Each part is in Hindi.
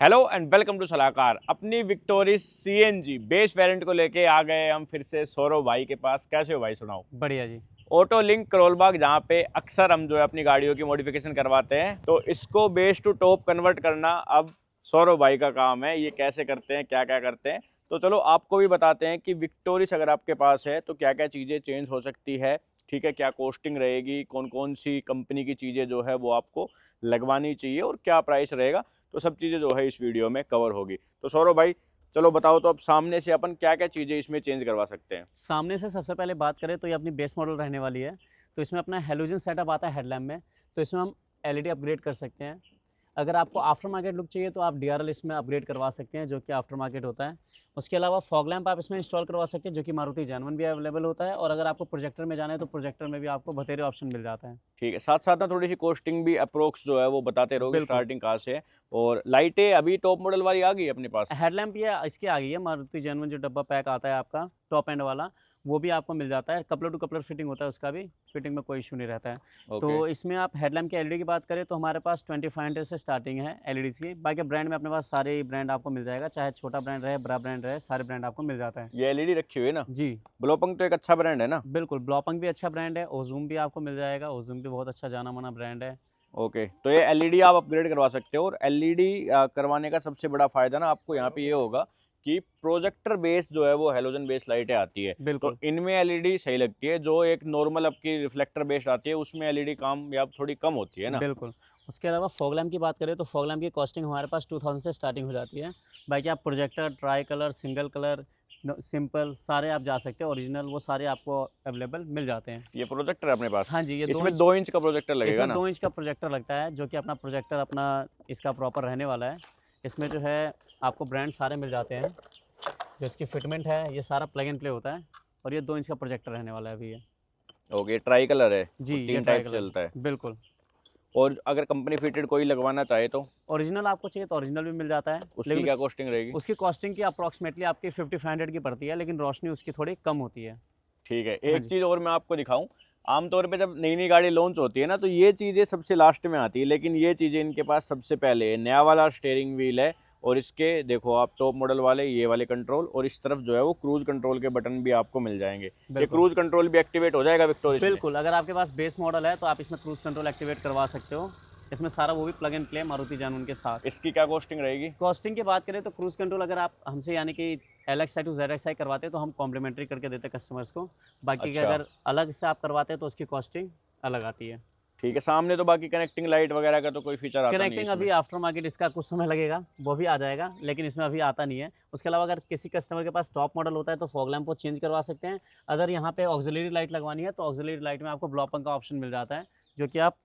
हेलो एंड वेलकम टू सलाहकार। अपनी विक्टोरिस सीएनजी बेस वेरिएंट को लेके आ गए हम फिर से सौरभ भाई के पास। कैसे हो भाई? सुनाओ। बढ़िया जी। ऑटो लिंक करोलबाग, जहाँ पे अक्सर हम जो है अपनी गाड़ियों की मॉडिफिकेशन करवाते हैं, तो इसको बेस टू टॉप कन्वर्ट करना अब सौरभ भाई का काम है। ये कैसे करते हैं, क्या क्या करते हैं, तो चलो आपको भी बताते हैं कि विक्टोरिस अगर आपके पास है तो क्या क्या चीज़ें चेंज हो सकती है। ठीक है, क्या कॉस्टिंग रहेगी, कौन कौन सी कंपनी की चीज़ें जो है वो आपको लगवानी चाहिए और क्या प्राइस रहेगा, तो सब चीज़ें जो है इस वीडियो में कवर होगी। तो सौरभ भाई चलो बताओ, तो अब सामने से अपन क्या क्या चीज़ें इसमें चेंज करवा सकते हैं। सामने से सबसे पहले बात करें तो ये अपनी बेस मॉडल रहने वाली है। तो इसमें अपना हेलोजन सेटअप आता है हेडलैम्प में, तो इसमें हम एलईडी अपग्रेड कर सकते हैं। अगर आपको आफ्टर मार्केट लुक चाहिए तो आप डीआरएल इसमें अपग्रेड करवा सकते हैं, जो कि आफ्टर मार्केट होता है। उसके अलावा फॉग लैंप आप इसमें इंस्टॉल करवा सकते हैं, जो कि मारुति जैन भी अवेलेबल होता है। और अगर आपको प्रोजेक्टर में जाना है तो प्रोजेक्टर में भी आपको बथेरे ऑप्शन मिल जाता है। ठीक है, साथ साथ में थोड़ी सी कॉस्टिंग भी अप्रोक्स जो है वो बताते रहोगे, बिल्कुल। स्टार्टिंग कहाँ से है। और लाइटें अभी टॉप मॉडल वाली आ गई अपने पास। हेडलैम्प ये इसके आ गई है, मारुति जैन जो डब्बा पैक आता है आपका टॉप एंड वाला, वो भी आपको मिल जाता है। कपलर टू कपलर फिटिंग होता है, उसका भी फिटिंग में कोई इशू नहीं रहता है। ओके। तो इसमें आप हेडलैम्प की एलईडी की बात करें तो हमारे पास 2500 से स्टार्टिंग है एलईडी की। बाकी ब्रांड में अपने पास सारे ब्रांड आपको मिल जाएगा, चाहे छोटा ब्रांड रहे बड़ा ब्रांड रहे, सारे ब्रांड आपको मिल जाता है। ये एलईडी रखी हुई है ना। जी ब्लोपंग तो एक अच्छा ब्रांड है ना। बिल्कुल, ब्लॉपंग भी अच्छा ब्रांड है, ओजूम भी आपको मिल जाएगा, ओजूम भी बहुत अच्छा जाना माना ब्रांड है। ओके, तो ये एलईडी आप अपग्रेड करवा सकते हो। और एलईडी करवाने का सबसे बड़ा फायदा ना आपको यहाँ पे ये होगा कि प्रोजेक्टर बेस जो है वो हेलोजन बेस लाइटें आती है, तो बिल्कुल इनमें एलईडी सही लगती है। जो एक नॉर्मल आपकी रिफ्लेक्टर बेस्ड आती है उसमें एलईडी काम या थोड़ी कम होती है ना। बिल्कुल। उसके अलावा फॉग लैम्प की बात करें तो फॉग लैम्प की कॉस्टिंग हमारे पास 2000 से स्टार्टिंग हो जाती है। बाकी आप projector, try colour, single colour, simple सारे आप जा सकते हैं। ओरिजिनल वो सारे आपको अवेलेबल मिल जाते हैं। ये प्रोजेक्टर है अपने पास। हाँ जी, ये 2 इसमें इंच 2 इंच का प्रोजेक्टर लगेगा इसमें ना। 2 इंच का प्रोजेक्टर लगता है, जो कि अपना प्रोजेक्टर अपना इसका प्रॉपर रहने वाला है। इसमें जो है आपको ब्रांड सारे मिल जाते हैं। जो इसकी फिटमेंट है ये सारा प्लग एंड प्ले होता है। और ये 2 इंच का प्रोजेक्टर रहने वाला है अभी ये। ओके, ट्राई कलर है जी, और ये 3 ट्राई टाइप से कलर चलता है। बिल्कुल। और अगर कंपनी फिटेड कोई लगवाना चाहे तो ओरिजिनल आपको चाहिए तो ओरिजिनल भी मिल जाता है, उसकी लेकिन क्या कॉस्टिंग रहेगी? उसकी कॉस्टिंग की अप्रॉक्सीमेटली आपकी 5500 की पड़ती है, लेकिन रोशनी उसकी थोड़ी कम होती है। ठीक है, हाँ एक जी चीज़ और मैं आपको दिखाऊं। आमतौर पे जब नई नई गाड़ी लॉन्च होती है ना, तो ये चीज़ें सबसे लास्ट में आती है, लेकिन ये चीज़ें इनके पास सबसे पहले है। नया वाला स्टीयरिंग व्हील है और इसके देखो आप टॉप मॉडल वाले ये वाले कंट्रोल, और इस तरफ जो है वो क्रूज कंट्रोल के बटन भी आपको मिल जाएंगे। ये बिल्कुल। क्रूज कंट्रोल भी एक्टिवेट हो जाएगा विक्टोरिस में। बिल्कुल, अगर आपके पास बेस मॉडल है तो आप इसमें क्रूज कंट्रोल एक्टिवेट करवा सकते हो। इसमें सारा वो भी प्लग एंड प्ले मारुति जानून के साथ। इसकी क्या कॉस्टिंग रहेगी? कॉस्टिंग की बात करें तो क्रूज कंट्रोल अगर आप हमसे यानी कि LXi टू ZXi करवाते हैं तो हम कॉम्प्लीमेंट्री करके देते हैं कस्टमर्स को। बाकी के अच्छा, अगर अलग से आप करवाते हैं तो उसकी कॉस्टिंग अलग आती है। ठीक है। सामने तो बाकी कनेक्टिंग लाइट वगैरह का तो कोई फीचर आता नहीं है कनेक्टिंग इसमें। अभी आफ्टर मार्केट इसका कुछ समय लगेगा, वो भी आ जाएगा, लेकिन इसमें अभी आता नहीं है। उसके अलावा अगर किसी कस्टमर के पास टॉप मॉडल होता है तो फॉग लैम्प को चेंज करवा सकते हैं। अगर यहाँ पे ऑक्सिलरी लाइट लगवानी है तो ऑक्सिलरी लाइट में आपको ब्लॉपंग का ऑप्शन मिल जाता है, जो कि आप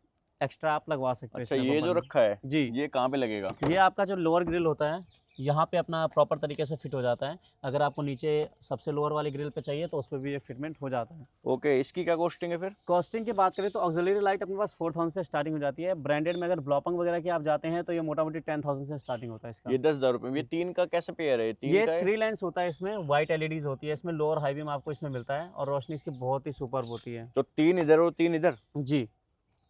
एक्स्ट्रा आप लगवा सकते हो अच्छा, इसमें ये बम्पर जो में। रखा है जी, ये कहाँ पे लगेगा? ये आपका जो लोअर ग्रिल होता है यहाँ पे अपना प्रॉपर तरीके से फिट हो जाता है। अगर आपको नीचे सबसे लोअर वाली ग्रिल पे चाहिए तो उस पर भी ये फिटमेंट हो जाता है। ओके, इसकी क्या कॉस्टिंग है फिर? कॉस्टिंग की बात करें तो ऑक्सिलरी लाइट अपने पास 4000 से स्टार्टिंग हो जाती है। ब्रांडेड में अगर ब्लॉपंग वगैरह की आप जाते हैं तो ये मोटा मोटी 10000 से स्टार्टिंग होता है इसका। ये 10,000 रुपये में। ये 3 का कैसे पेयर है? ये 3 ये का है। 3 लाइन्स होता है, इसमें वाइट एलईडीज होती है, इसमें लोअर हाई बीम आपको इसमें मिलता है और रोशनी इसकी बहुत ही सुपर होती है। तो 3 इधर और 3 इधर, जी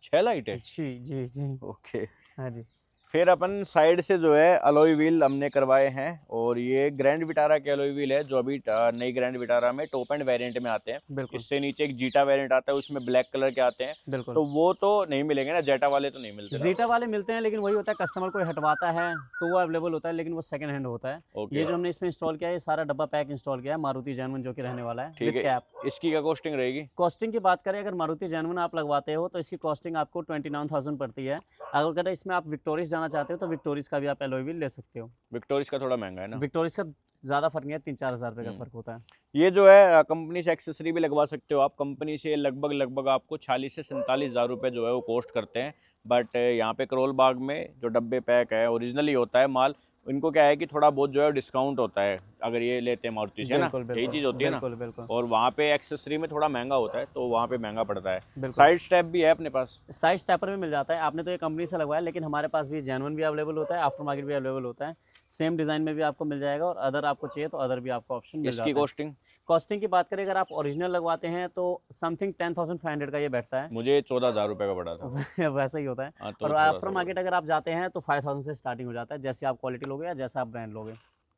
6 लाइट है। जी जी जी। ओके। हाँ जी फिर अपन साइड से जो है अलॉय व्हील हमने करवाए हैं, और ये ग्रैंड विटारा के अलॉय व्हील है जो अभी नई ग्रैंड विटारा में टॉप एंड वेरिएंट में आते हैं। बिल्कुल इससे नीचे एक जीटा वेरिएंट आता है, उसमें ब्लैक कलर के आते हैं। बिल्कुल। तो वो तो नहीं मिलेंगे ना, जेटा वाले तो नहीं मिलते ना। जीटा वाले मिलते हैं, लेकिन वही होता है कस्टमर को हटवाता है तो वो अवेलेबल होता है, लेकिन वो सेकंड हैंड होता है। ओके, ये जो हमने इसमें इंस्टॉल किया है ये सारा डब्बा पैक इंस्टॉल किया है मारुति जैन जो कि रहने वाला है ठीक विद है। कैप। इसकी क्या कॉस्टिंग रहेगी? कॉस्टिंग की बात करें, अगर मारुति जैन आप लगवाते हो तो इसकी कॉस्टिंग आपको 29000 पड़ती है। अगर इसमें आप विक्टोरिस जाना चाहते हो तो विक्टोरिस का भी आप एलॉय व्हील ले सकते हो। विक्टोरिस का थोड़ा महंगा है ना। विक्टोरिस का ज़्यादा फर्क नहीं है, 3-4 हज़ार रुपये का फ़र्क होता है। ये जो है कंपनी से एक्सेसरी भी लगवा सकते हो आप। कंपनी से लगभग आपको 40 से 47 हज़ार रुपये जो है वो कॉस्ट करते हैं। बट यहाँ पे करोल बाग में जो डब्बे पैक है ओरिजिनली होता है माल। इनको क्या है कि थोड़ा बहुत जो है डिस्काउंट होता है अगर ये लेते हैं मारुति से, है ना, बिल्कुल यही चीज़ होती है ना। बिल्कुल बिल्कुल और वहाँ पे एक्सेसरी में थोड़ा महंगा होता है, तो वहाँ पे महंगा पड़ता है। बिल्कुल। साइड स्टेप भी है अपने पास? साइड स्टेपर भी मिल जाता है। आपने तो ये कंपनी से लगवाया, लेकिन हमारे पास भी जेन्युइन भी अवेलेबल होता है, आफ्टर मार्केट भी अवेलेबल होता है। सेम डिज़ाइन में भी आपको मिल जाएगा, और अदर आपको चाहिए तो अदर भी आपको ऑप्शन मिल इसकी जाता है। कॉस्टिंग? कॉस्टिंग की बात करें, अगर आप ओरिजिनल लगवाते हैं तो समथिंग 10,500 का ये बैठता है। मुझे 14,000 रुपये का पड़ा था। वैसा ही होता है। हाँ, तो और थोड़ा आफ्टर सा मार्केट अगर आप जाते हैं तो 5,000 से स्टार्टिंग हो जाता है, जैसे आप क्वालिटी लोगे या जैसा आप ब्रांड लोगे।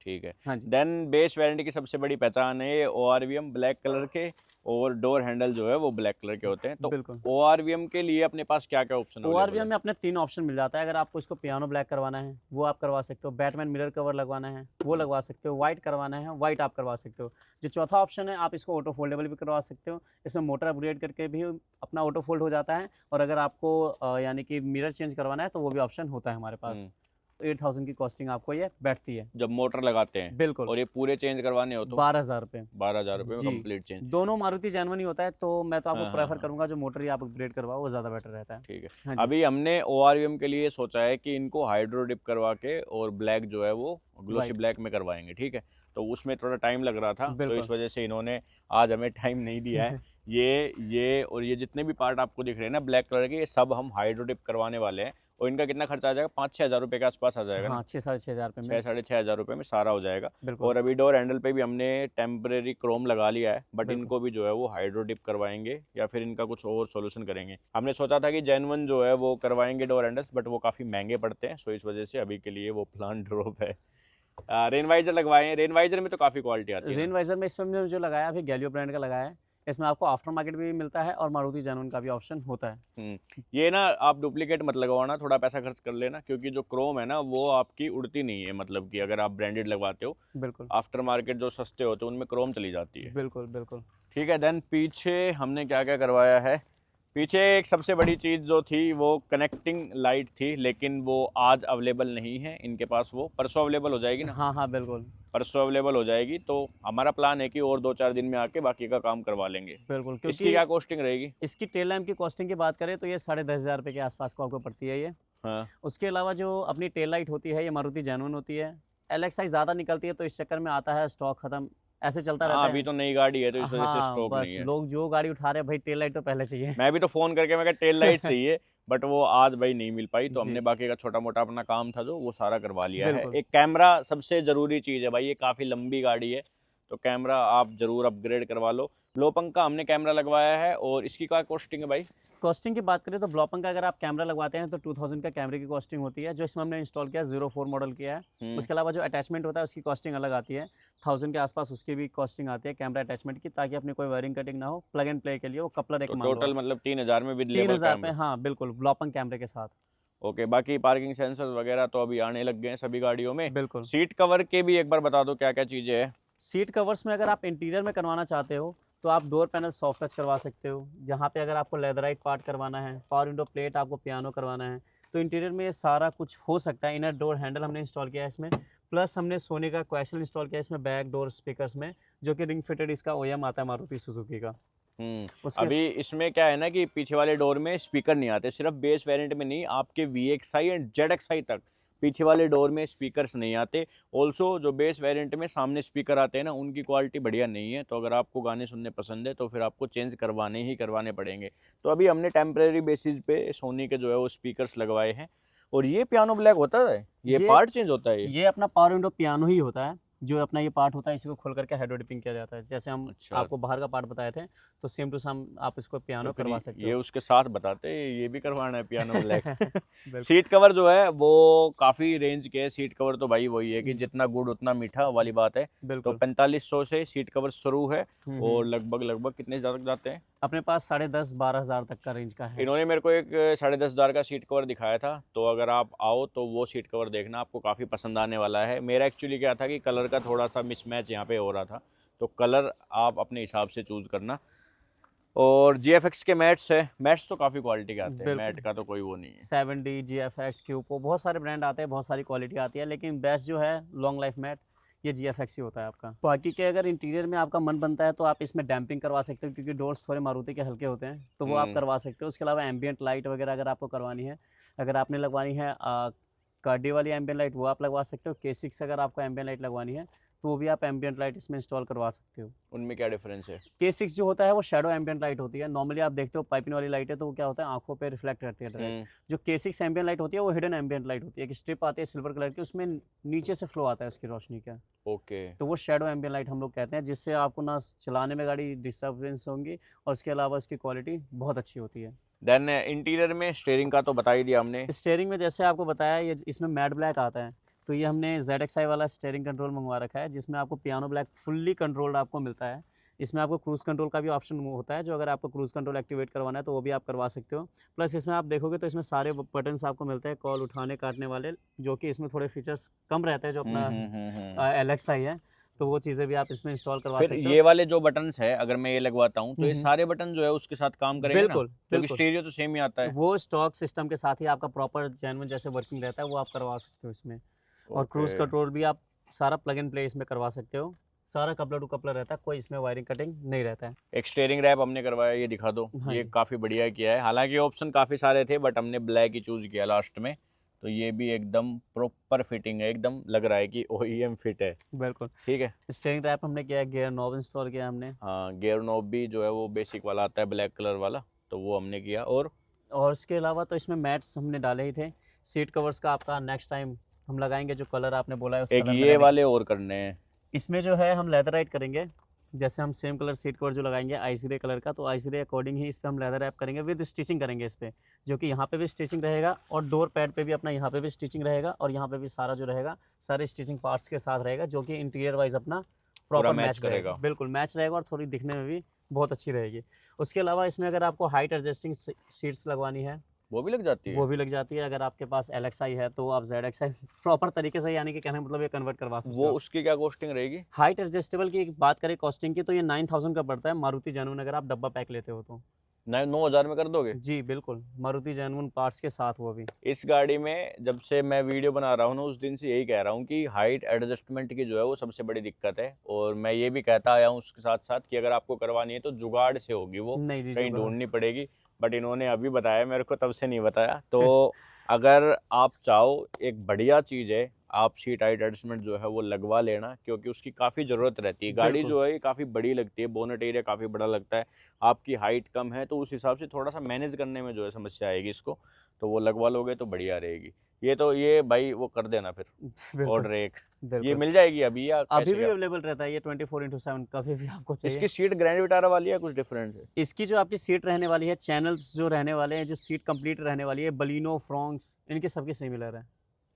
ठीक है। हाँ जी। देन बेस वेरिएंट की सबसे बड़ी पहचान है ये ORVM ब्लैक कलर के, और डोर हैंडल जो है वो ब्लैक कलर के होते हैं। तो बिल्कुल। ORVM के लिए अपने पास क्या क्या ऑप्शन अवेलेबल ORVM है? में अपने 3 ऑप्शन मिल जाता है। अगर आपको इसको पियानो ब्लैक करवाना है, वो आप करवा सकते हो। बैटमैन मिरर कवर लगवाना है, वो लगवा सकते हो। वाइट करवाना है, वाइट आप करवा सकते हो। जो चौथा ऑप्शन है, आप इसको ऑटो फोल्डेबल भी करवा सकते हो। इसमें मोटर अपग्रेड करके भी अपना ऑटो फोल्ड हो जाता है। और अगर आपको यानी कि मिरर चेंज करवाना है, तो वो भी ऑप्शन होता है हमारे पास। 8,000 की कॉस्टिंग आपको ये बैठती है। जब मोटर लगाते हैं, बिल्कुल। और ये पूरे चेंज करवाने हो तो 12,000 रुपये। 12,000 रुपये में जी। Complete change. दोनों मारुति जेन्युइन ही होता है, तो मैं तो आपको हाँ, हाँ, प्रेफर हाँ। करूंगा जो मोटर ही आप अपग्रेड करवाओ, वो ज़्यादा बेटर रहता है। ठीक है। हाँ जी। अभी हमने ORVM के लिए सोचा है कि इनको हाइड्रो डिप करवा के और ब्लैक जो है वो ग्लोसी White। ब्लैक में करवाएंगे। ठीक है, तो उसमें थोड़ा टाइम लग रहा था, तो बिल्कुल। इस वजह से इन्होंने आज हमें टाइम नहीं दिया है। ये और ये जितने भी पार्ट आपको दिख रहे हैं ना ब्लैक कलर के, ये सब हम हाइड्रो डिप करवाने वाले हैं। और इनका कितना खर्चा आ जाएगा? 5-6 हज़ार रुपये के आसपास आ जाएगा ना? हाँ, 6-6,500 रुपये में। 6-6.5 हज़ार रुपये में सारा हो जाएगा। बिल्कुल और अभी डोर हैंडल पे भी हमने टेम्परेरी क्रोम लगा लिया है, बट बिल्कुल। इनको भी जो है वो हाइड्रो डिप करवाएंगे, या फिर इनका कुछ और सॉल्यूशन करेंगे। हमने सोचा था कि जेन्युइन जो है वो करवाएंगे डोर हैंडल्स, बट वो काफ़ी महंगे पड़ते हैं, सो इस वजह से अभी के लिए वो प्लान ड्रॉप है। रेन वाइजर लगवाए हैं। रेन वाइजर में तो काफ़ी क्वालिटी आती है रेन ना? वाइजर में इसमें हमने जो लगाया अभी गैलियो ब्रांड का लगाया है। इसमें आपको आफ्टर मार्केट भी मिलता है और मारुति जेन्युइन का भी ऑप्शन होता है। ये ना आप डुप्लीकेट मत लगवाना, थोड़ा पैसा खर्च कर लेना, क्योंकि जो क्रोम है ना वो आपकी उड़ती नहीं है, मतलब कि अगर आप ब्रांडेड लगवाते हो। बिल्कुल आफ्टर मार्केट जो सस्ते होते हैं उनमें क्रोम चली जाती है। बिल्कुल बिल्कुल। ठीक है। देन पीछे हमने क्या क्या करवाया है? पीछे एक सबसे बड़ी चीज़ जो थी वो कनेक्टिंग लाइट थी, लेकिन वो आज अवेलेबल नहीं है इनके पास। वो परसों अवेलेबल हो जाएगी ना? हाँ हाँ बिल्कुल परसों अवेलेबल हो जाएगी, तो हमारा प्लान है कि और 2-4 दिन में आके बाकी का काम करवा लेंगे। बिल्कुल। इसकी क्योंकि क्या कॉस्टिंग रहेगी? इसकी टेल लैम्प की कॉस्टिंग की बात करें तो ये 10,500 रुपये के आसपास को आपको पड़ती है ये। हाँ। उसके अलावा जो अपनी टेल लाइट होती है, ये मारुति जेन्युइन होती है। LXi ज़्यादा निकलती है, तो इस चक्कर में आता है स्टॉक खत्म, ऐसे चलता रहता हाँ, है। अभी तो नई गाड़ी है तो इस वजह से हाँ, स्टॉक बस नहीं है। लोग जो गाड़ी उठा रहे हैं, भाई टेल लाइट तो पहले चाहिए। मैं भी तो फ़ोन करके मैं कहा टेल लाइट चाहिए, बट वो आज भाई नहीं मिल पाई, तो जी। हमने बाकी का छोटा मोटा अपना काम था जो वो सारा करवा लिया है। बिल्कुल। एक कैमरा सबसे ज़रूरी चीज़ है भाई, ये काफ़ी लंबी गाड़ी है, तो कैमरा आप ज़रूर अपग्रेड करवा लो। लो पंख का हमने कैमरा लगवाया है, और इसकी क्या कॉस्टिंग है भाई? कॉस्टिंग की बात करें तो ब्लॉपंग का अगर आप कैमरा लगवाते हैं तो 2,000 का कैमरे की कॉस्टिंग होती है, जो इसमें हमने इंस्टॉल किया 04 मॉडल किया है। उसके अलावा जो अटैचमेंट होता है उसकी कॉस्टिंग अलग आती है, 1000 के आसपास उसकी भी कॉस्टिंग आती है कैमरा अटैचमेंट की, ताकि अपनी कोई वायरिंग कटिंग ना हो। प्लग एंड प्ले के लिए वो कपलर एक तो मान लो टोटल मतलब 3,000 में विद लेबल 3,000 पे, कैमरा? हाँ बिल्कुल, ब्लॉपंग कैमरे के साथ। ओके। बाकी पार्किंग सेंसर वगैरह तो अभी आने लग गए हैं सभी गाड़ियों में। बिल्कुल। सीट कवर के भी एक बार बता दो क्या क्या चीज़ें हैं? सीट कवर्स में अगर आप इंटीरियर में करवाना चाहते हो तो आप डोर पैनल सॉफ्ट टच करवा सकते हो। जहाँ पे अगर आपको लेदराइट पार्ट करवाना है, पावर विंडो प्लेट आपको पियानो करवाना है, तो इंटीरियर में ये सारा कुछ हो सकता है। इनर डोर हैंडल हमने इंस्टॉल किया है इसमें, प्लस हमने सोनी का क्वेश्चन इंस्टॉल किया है इसमें बैक डोर स्पीकर्स में, जो कि रिंग फिटेड इसका OEM आता है मारुति सुजुकी का। उसके अभी इसमें क्या है ना कि पीछे वाले डोर में स्पीकर नहीं आते, सिर्फ बेस वेरिएंट में नहीं, आपके VXi एंड ZXi तक पीछे वाले डोर में स्पीकर्स नहीं आते। ऑल्सो जो बेस वेरिएंट में सामने स्पीकर आते हैं ना, उनकी क्वालिटी बढ़िया नहीं है, तो अगर आपको गाने सुनने पसंद है तो फिर आपको चेंज करवाने ही करवाने पड़ेंगे। तो अभी हमने टेम्परेरी बेसिस पे सोनी के जो है वो स्पीकर्स लगवाए हैं। और ये पियानो ब्लैक होता है, ये पार्ट चेंज होता है? ये अपना पावर विंडो पियानो ही होता है, जो अपना ये पार्ट होता है, इसी को खोल करके हेडो डिपिंग किया जाता है। जैसे हम अच्छा। आपको बाहर का पार्ट बताए थे, तो सेम टू सेम आप इसको पियानो तो फिर करवा सकते ये हो। उसके साथ बताते ये भी करवाना है पियानो ब्लैक? बिल्कुल। सीट कवर जो है वो काफ़ी रेंज के है। सीट कवर तो भाई वही है कि जितना गुड़ उतना मीठा वाली बात है। तो बिल्कुल। 4500 से सीट कवर शुरू है, और हम्म। लगभग कितने तक जाते हैं? अपने पास 10,500-12 हज़ार तक का रेंज का है। इन्होंने मेरे को एक 10,500 का सीट कवर दिखाया था, तो अगर आप आओ तो वो सीट कवर देखना, आपको काफ़ी पसंद आने वाला है। मेरा एक्चुअली क्या था कि कलर का थोड़ा सा मिसमैच यहाँ पे हो रहा था, तो कलर आप अपने हिसाब से चूज़ करना। और GFX के मैट्स है, मैट्स तो काफ़ी क्वालिटी के आते हैं, बिल्कुल। मैट का तो कोई वो नहीं है। 7D, GFX, क्यूपो, बहुत सारे ब्रांड आते हैं, बहुत सारी क्वालिटी आती है, लेकिन बेस्ट जो है लॉन्ग लाइफ मैट ये GFX ही होता है आपका। बाकी के अगर इंटीरियर में आपका मन बनता है तो आप इसमें डैम्पिंग करवा सकते हो, क्योंकि डोर्स थोड़े मारुति के हल्के होते हैं, तो वो आप करवा सकते हो। उसके अलावा एम्बियंट लाइट वगैरह अगर आपको करवानी है, अगर आपने लगवानी है कार्डी वाली एम्बियन लाइट वो आप लगवा सकते हो। K6 अगर आपको एम्बियन लाइट लगवानी है तो वो भी आप एम्बियन लाइट इसमें इंस्टॉल करवा सकते हो। उनमें क्या डिफरेंस है? K6 जो होता है वो शैडो एम्बियन लाइट होती है। नॉर्मली आप देखते हो पाइपिंग वाली लाइट है तो वो क्या होता है, आंखों पे रिफ्लेक्ट करती है डायरेक्ट। जो K6 एम्बियन लाइट होती है वो हिडन एम्बियन लाइट होती है। एक स्ट्रिप आती है सिल्वर कलर की, उसमें नीचे से फ्लो आता है उसकी रोशनी का, ओके। तो वो शैडो एम्बियन लाइट हम लोग कहते हैं, जिससे आपको ना चलाने में गाड़ी डिस्टर्बेंस होंगी और उसके अलावा उसकी क्वालिटी बहुत अच्छी होती है। देन इंटीरियर में स्टीयरिंग का तो बता ही दिया हमने। स्टीयरिंग में जैसे आपको बताया, ये इसमें मैट ब्लैक आता है, तो ये हमने ZXi वाला स्टीयरिंग कंट्रोल मंगवा रखा है, जिसमें आपको पियानो ब्लैक फुल्ली कंट्रोल्ड आपको मिलता है। इसमें आपको क्रूज़ कंट्रोल का भी ऑप्शन होता है, जो अगर आपको क्रूज़ कंट्रोल एक्टिवेट करवाना है तो वो भी आप करवा सकते हो। प्लस इसमें आप देखोगे तो इसमें सारे बटन्स आपको मिलते हैं कॉल उठाने काटने वाले, जो कि इसमें थोड़े फीचर्स कम रहते हैं जो अपना LXi है, तो वो चीज़ें भी आप इसमें इंस्टॉल करवा फिर सकते हो। ये वाले जो बटन्स है, अगर मैं ये लगवाता हूँ तो ये सारे बटन जो है उसके साथ काम करेंगे ना? बिल्कुल, क्योंकि बिल्कुल। स्टीरियो तो सेम ही आता है। वो स्टॉक सिस्टम के साथ ही आपका प्रॉपर जेन्युइन जैसे वर्किंग रहता है वो आप करवा सकते हो इसमें। और क्रूज़ ओके। कंट्रोल भी आप सारा प्लग एंड प्ले इसमें करवा सकते हो। सारा कपलर टू कपलर रहता है, कोई इसमें वायरिंग कटिंग नहीं रहता है। एक स्टीयरिंग रैप हमने करवाया, ये दिखा दो। हाँ ये जी। काफ़ी बढ़िया किया है, हालांकि ऑप्शन काफ़ी सारे थे बट हमने ब्लैक ही चूज़ किया लास्ट में। तो ये भी एकदम प्रॉपर फिटिंग है, एकदम लग रहा है कि OEM फिट है। बिल्कुल। ठीक है। स्टीयरिंग रैप हमने किया है, गियर नॉब इंस्टॉल किया हमने। हाँ, गियर नॉब भी जो है वो बेसिक वाला आता है, ब्लैक कलर वाला, तो वो हमने किया। और उसके अलावा तो इसमें मैट्स हमने डाले ही थे। सीट कवर्स का आपका नेक्स्ट टाइम हम लगाएंगे, जो कलर आपने बोला है उस एक कलर में ये वाले और करने हैं। इसमें जो है हम लेदरराइट करेंगे। जैसे हम सेम कलर सीट कवर जो लगाएंगे आइस ग्रे कलर का, तो आइस ग्रे अकॉर्डिंग ही इस पे हम लेदर रैप करेंगे, विद स्टिचिंग करेंगे इस पे, जो कि यहाँ पे भी स्टिचिंग रहेगा और डोर पैड पे भी अपना यहाँ पे भी स्टिचिंग रहेगा और यहाँ पे भी सारा जो रहेगा सारे स्टिचिंग पार्ट्स के साथ रहेगा, जो कि इंटीरियर वाइज अपना प्रॉपर मैच मैच करेगा। बिल्कुल मैच रहेगा और थोड़ी दिखने में भी बहुत अच्छी रहेगी। उसके अलावा इसमें अगर आपको हाइट एडजस्टिंग सीट्स लगवानी है वो भी लग जाती है। वो भी लग जाती है। अगर आपके पास LXi है तो आप ZXi प्रॉपर तरीके से, यानी कि कहने का मतलब ये कन्वर्ट करवा सकते वो हो। उसकी क्या कॉस्टिंग रहेगी? हाइट एडजस्टेबल की बात करें कॉस्टिंग की, तो ये 9000 का पड़ता है मारुति जेन्युइन, अगर आप डब्बा पैक लेते हो तो। 9,000 में कर दोगे? जी बिल्कुल, मारुति जेन्युइन पार्ट्स के साथ वो भी। इस गाड़ी में जब से मैं वीडियो बना रहा हूँ ना, उस दिन से यही कह रहा हूँ कि हाइट एडजस्टमेंट की जो है वो सबसे बड़ी दिक्कत है। और मैं ये भी कहता आया हूँ उसके साथ साथ कि अगर आपको करवानी है तो जुगाड़ से होगी, वो नहीं जी, कहीं जुगाड़। ढूंढनी पड़ेगी। बट इन्होंने अभी बताया, मेरे को तब से नहीं बताया। तो अगर आप चाहो, एक बढ़िया चीज़ है, आप सीट हाइट एडजस्टमेंट जो है वो लगवा लेना, क्योंकि उसकी काफ़ी ज़रूरत रहती है। गाड़ी बिल्कुल। जो है ये काफ़ी बड़ी लगती है, बोनट एरिया काफ़ी बड़ा लगता है, आपकी हाइट कम है तो उस हिसाब से थोड़ा सा मैनेज करने में जो है समस्या आएगी इसको। तो वो लगवा लोगे तो बढ़िया रहेगी। ये भाई वो कर देना फिर बिल्कुल ऑर्डर एक। ये बिल्कुल। मिल जाएगी अभी या अभी कैसे भी क्या? अवेलेबल रहता है ये 24/7, कभी भी आपको चाहिए। इसकी सीट ग्रैंड विटारा वाली है, कुछ डिफरेंस है? इसकी जो आपकी सीट रहने वाली है, चैनल्स जो रहने वाले हैं, जो सीट कंप्लीट रहने वाली है, बलिनो फ्रॉन्क्स इनके सबके सिमिलर है।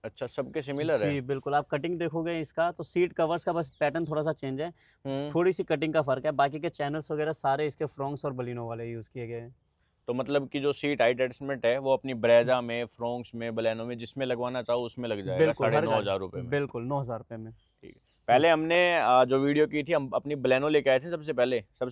अच्छा, सबके सिमिलर है। जी बिल्कुल। आप कटिंग देखोगे इसका तो सीट कवर्स का बस पैटर्न थोड़ा सा चेंज है, हम्म। थोड़ी सी कटिंग का फर्क है, बाकी के चैनल्स वगैरह सारे इसके फ्रॉन्क्स और बलिनो वाले यूज़ किए गए हैं। तो मतलब कि जो सीट हाइट एडजस्टमेंट है वो अपनी ब्रेजा में, फ्रोंक्स में, बलेनो में, जिसमें लगवाना चाहो उसमें लग जाएगा बिल्कुल हर 9,500 रुपये में। बिल्कुल 9000 रुपये में। ठीक है। पहले हमने जो वीडियो की थी, हम अपनी बलेनो लेके आए थे सबसे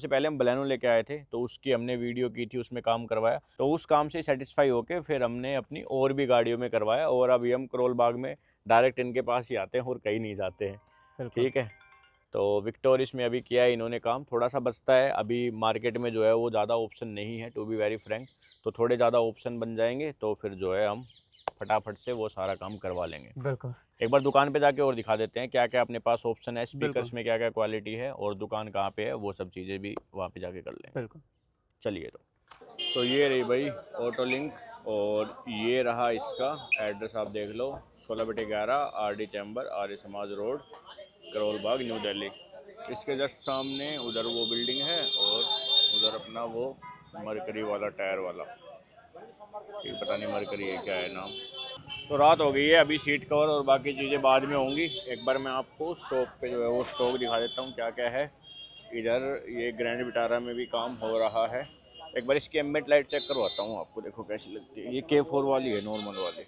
पहले हम बलेनो लेके आए थे, तो उसकी हमने वीडियो की थी, उसमें काम करवाया। तो उस काम से सेटिस्फाई होके फिर हमने अपनी और भी गाड़ियों में करवाया, और अभी हम करोल बाग में डायरेक्ट इनके पास ही आते हैं और कहीं नहीं जाते हैं। बिल्कुल। ठीक है। तो विक्टोरिस में अभी किया है इन्होंने काम, थोड़ा सा बचता है अभी। मार्केट में जो है वो ज़्यादा ऑप्शन नहीं है, टू बी वेरी फ्रैंक। तो थोड़े ज़्यादा ऑप्शन बन जाएंगे तो फिर जो है हम फटाफट से वो सारा काम करवा लेंगे। बिल्कुल। एक बार दुकान पे जाके और दिखा देते हैं क्या क्या अपने पास ऑप्शन है, स्पीकर्स बिल्कुल। में क्या क्या क्वालिटी है और दुकान कहाँ पे है, वो सब चीज़ें भी वहाँ पे जाके कर लें। बिल्कुल। चलिए। तो ये रही भाई ऑटो लिंक, और ये रहा इसका एड्रेस, आप देख लो 16/11 RD chamber, Arya Samaj road, Karol Bagh, new Delhi. इसके जस्ट सामने उधर वो बिल्डिंग है और उधर अपना वो मरकरी वाला टायर वाला, ये पता नहीं मरकरी है क्या है नाम। तो रात हो गई है, अभी सीट कवर और बाकी चीज़ें बाद में होंगी। एक बार मैं आपको शॉप पे जो है वो स्टॉक दिखा देता हूँ क्या क्या है। इधर ये ग्रैंड विटारा में भी काम हो रहा है। एक बार इसकी एम्बिएंट लाइट चेक करवाता हूँ आपको, देखो कैसी लगती है। ये K4 वाली है, नॉर्मल वाली।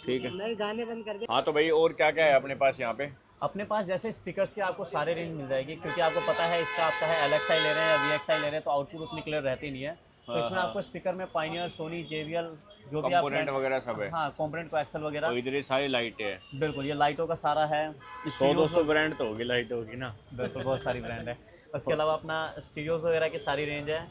ठीक है, नहीं गाने बंद कर दे। हाँ तो भाई और क्या क्या है अपने पास यहाँ पे? अपने पास जैसे स्पीकर्स की आपको सारे रेंज मिल जाएगी, क्योंकि आपको पता है इसका आप चाहे LXi ले रहे हैं या VXi ले रहे हैं तो आउटपुट उतनी क्लियर रहती नहीं है। तो इसमें आपको स्पीकर में पायनियर, सोनी, JBL जो भी आप कंपोनेंट वगैरह सब है। हाँ कंपोनेंट को एक्सल तो वगैरह। इधर ये सारी लाइटें हैं। बिल्कुल, ये लाइटों का सारा है। 100-200 ब्रांड तो होगी लाइट होगी ना। बिल्कुल, बहुत सारी ब्रांड है। उसके अलावा अपना स्टीरियोज वगैरह की सारी रेंज है।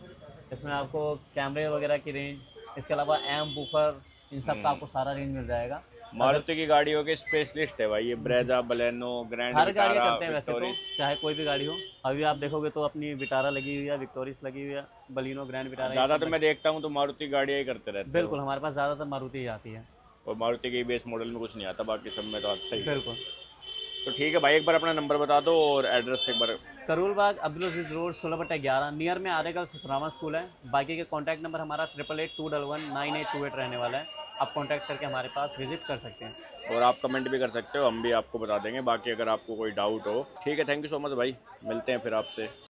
इसमें आपको कैमरे वगैरह की रेंज, इसके अलावा एम्प, बूफर, इन सब का आपको सारा रेंज मिल जाएगा। मारुति की गाड़ियों के स्पेशलिस्ट है भाई ये, ब्रेजा, बलेनो, ग्रैंड हर गाड़ी विटारा, करते हैं वैसे तो, विक्टोरिस। चाहे कोई भी गाड़ी हो। अभी आप देखोगे तो अपनी विटारा लगी हुई है, विक्टोरिस लगी हुई है, बलिनो, ग्रैंड विटारा, ये ज्यादा सब तो मैं देखता हूँ तो मारुति गाड़ियाँ ही करते रहते बिल्कुल हमारे पास ज़्यादातर मारुति ही आती है। हो, और मारुति के बेस मॉडल में कुछ नहीं आता, बाकी सब में तो आता ही है। बिल्कुल। तो ठीक है भाई, एक बार अपना नंबर बता दो और एड्रेस एक बार। करूल बाग, अब्दुल अजीज रोड, 16/11, नियर में आरेगल सुखरामा स्कूल है। बाकी के कॉन्टैक्ट नंबर हमारा 8882119828 रहने वाला है। आप कॉन्टैक्ट करके हमारे पास विजिट कर सकते हैं। और आप कमेंट भी कर सकते हो, हम भी आपको बता देंगे बाकी अगर आपको कोई डाउट हो। ठीक है, थैंक यू सो मच भाई, मिलते हैं फिर आपसे।